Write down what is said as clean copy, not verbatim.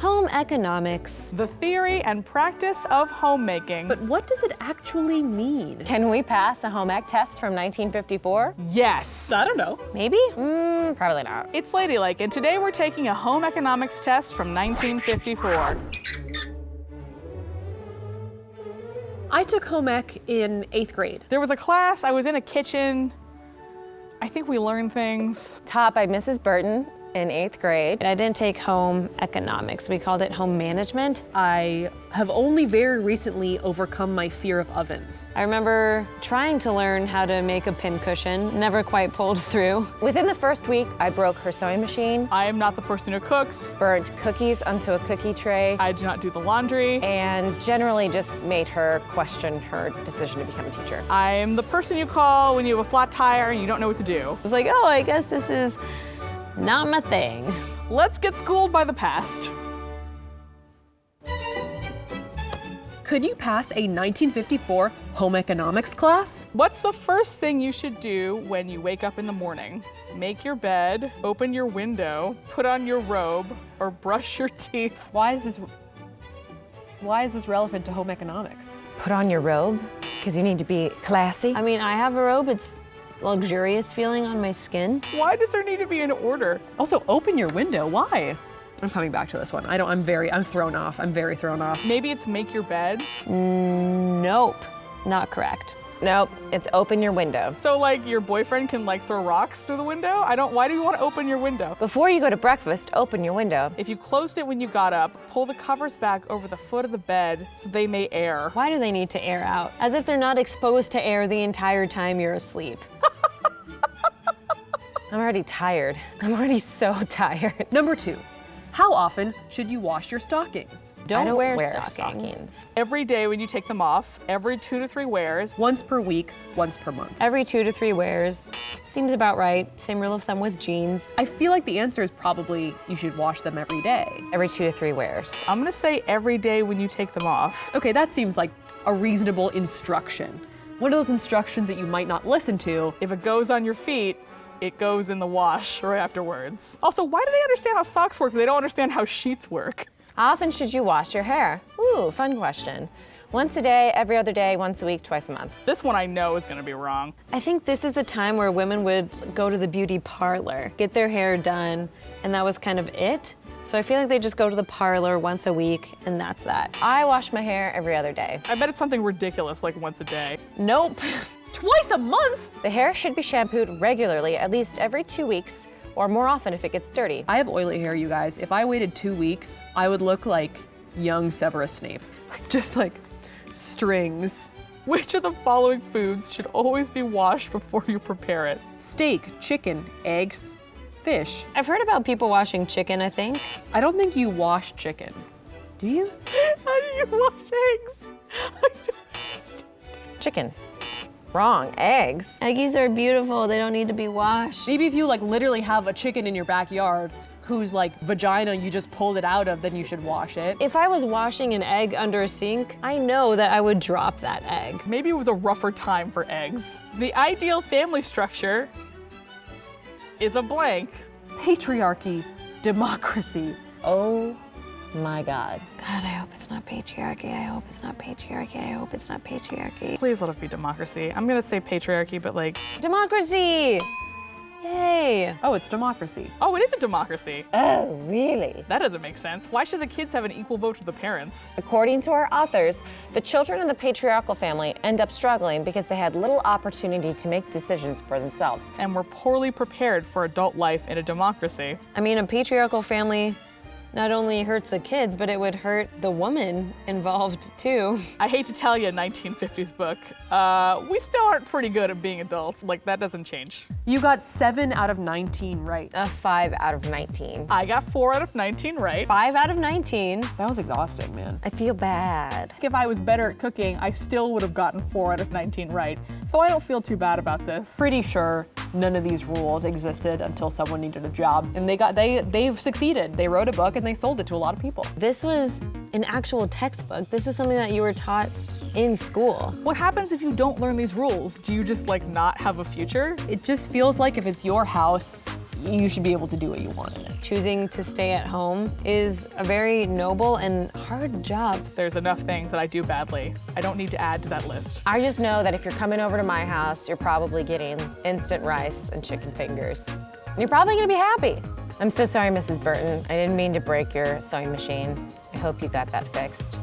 Home economics. The theory and practice of homemaking. But what does it actually mean? Can we pass a home ec test from 1954? Yes. I don't know. Maybe? Probably not. It's Ladylike, and today we're taking a home economics test from 1954. I took home ec in 8th grade. There was a class, I was in a kitchen. I think we learned things. Taught by Mrs. Burton in 8th grade. I didn't take home economics. We called it home management. I have only very recently overcome my fear of ovens. I remember trying to learn how to make a pincushion, never quite pulled through. Within the first week, I broke her sewing machine, I am not the person who cooks. burnt cookies onto a cookie tray, I do not do the laundry. and generally just made her question her decision to become a teacher. I'm the person you call when you have a flat tire and you don't know what to do. I was like, oh, I guess this is not my thing. Let's get schooled by the past. Could you pass a 1954 home economics class? What's the first thing you should do when you wake up in the morning? Make your bed, open your window, put on your robe, or brush your teeth. Why is this relevant to home economics? Put on your robe, because you need to be classy. I mean, I have a robe. It's luxurious feeling on my skin. Why does there need to be an order? Also, open your window. Why? I'm coming back to this one. I'm thrown off. I'm very thrown off. Maybe it's make your bed. Nope, not correct. Nope, it's open your window. So like your boyfriend can like throw rocks through the window? Why do you want to open your window? Before you go to breakfast, open your window. If you closed it when you got up, pull the covers back over the foot of the bed so they may air. Why do they need to air out? As if they're not exposed to air the entire time you're asleep. I'm already tired. I'm already so tired. Number 2, how often should you wash your stockings? I Don't don't wear wear stockings. Every day when you take them off, every 2 to 3 wears. Once per week, once per month. Every 2 to 3 wears. Seems about right. Same rule of thumb with jeans. I feel like the answer is probably you should wash them every day. Every 2 to 3 wears. I'm gonna say every day when you take them off. Okay, that seems like a reasonable instruction. One of those instructions that you might not listen to. If it goes on your feet, it goes in the wash right afterwards. Also, why do they understand how socks work, but they don't understand how sheets work? How often should you wash your hair? Ooh, fun question. Once a day, every other day, once a week, twice a month. This one I know is gonna be wrong. I think this is the time where women would go to the beauty parlor, get their hair done, and that was kind of it. So I feel like they just go to the parlor once a week, and that's that. I wash my hair every other day. I bet it's something ridiculous like once a day. Nope. Twice a month? The hair should be shampooed regularly, at least every 2 weeks, or more often if it gets dirty. I have oily hair, you guys. If I waited 2 weeks, I would look like young Severus Snape. Just like strings. Which of the following foods should always be washed before you prepare it? Steak, chicken, eggs, fish. I've heard about people washing chicken, I think. I don't think you wash chicken. Do you? How do you wash eggs? Chicken. Wrong, eggs. Eggies are beautiful. They don't need to be washed. Maybe if you like literally have a chicken in your backyard whose like vagina you just pulled it out of, then you should wash it. If I was washing an egg under a sink, I know that I would drop that egg. Maybe it was a rougher time for eggs. The ideal family structure is a blank. Patriarchy, democracy. Oh my God. God, I hope it's not patriarchy. I hope it's not patriarchy. I hope it's not patriarchy. Please let it be democracy. I'm gonna say patriarchy, but like, Democracy! Yay! Oh, it's democracy. oh, it is a democracy. Oh, really? That doesn't make sense. Why should the kids have an equal vote to the parents? According to our authors, the children in the patriarchal family end up struggling because they had little opportunity to make decisions for themselves. And we're poorly prepared for adult life in a democracy. I mean, a patriarchal family not only hurts the kids, but it would hurt the woman involved too. I hate to tell you, 1950s book, we still aren't pretty good at being adults. Like, that doesn't change. You got 7 out of 19 right. A 5 out of 19. I got 4 out of 19 right. 5 out of 19. That was exhausting, man. I feel bad. If I was better at cooking, I still would have gotten 4 out of 19 right. So I don't feel too bad about this. Pretty sure none of these rules existed until someone needed a job. And they've succeeded. They wrote a book and they sold it to a lot of people. This was an actual textbook. This is something that you were taught in school. What happens if you don't learn these rules? Do you just like not have a future? It just feels like if it's your house, you should be able to do what you want in it. Choosing to stay at home is a very noble and hard job. There's enough things that I do badly. I don't need to add to that list. I just know that if you're coming over to my house, you're probably getting instant rice and chicken fingers. And you're probably gonna be happy. I'm so sorry, Mrs. Burton. I didn't mean to break your sewing machine. I hope you got that fixed.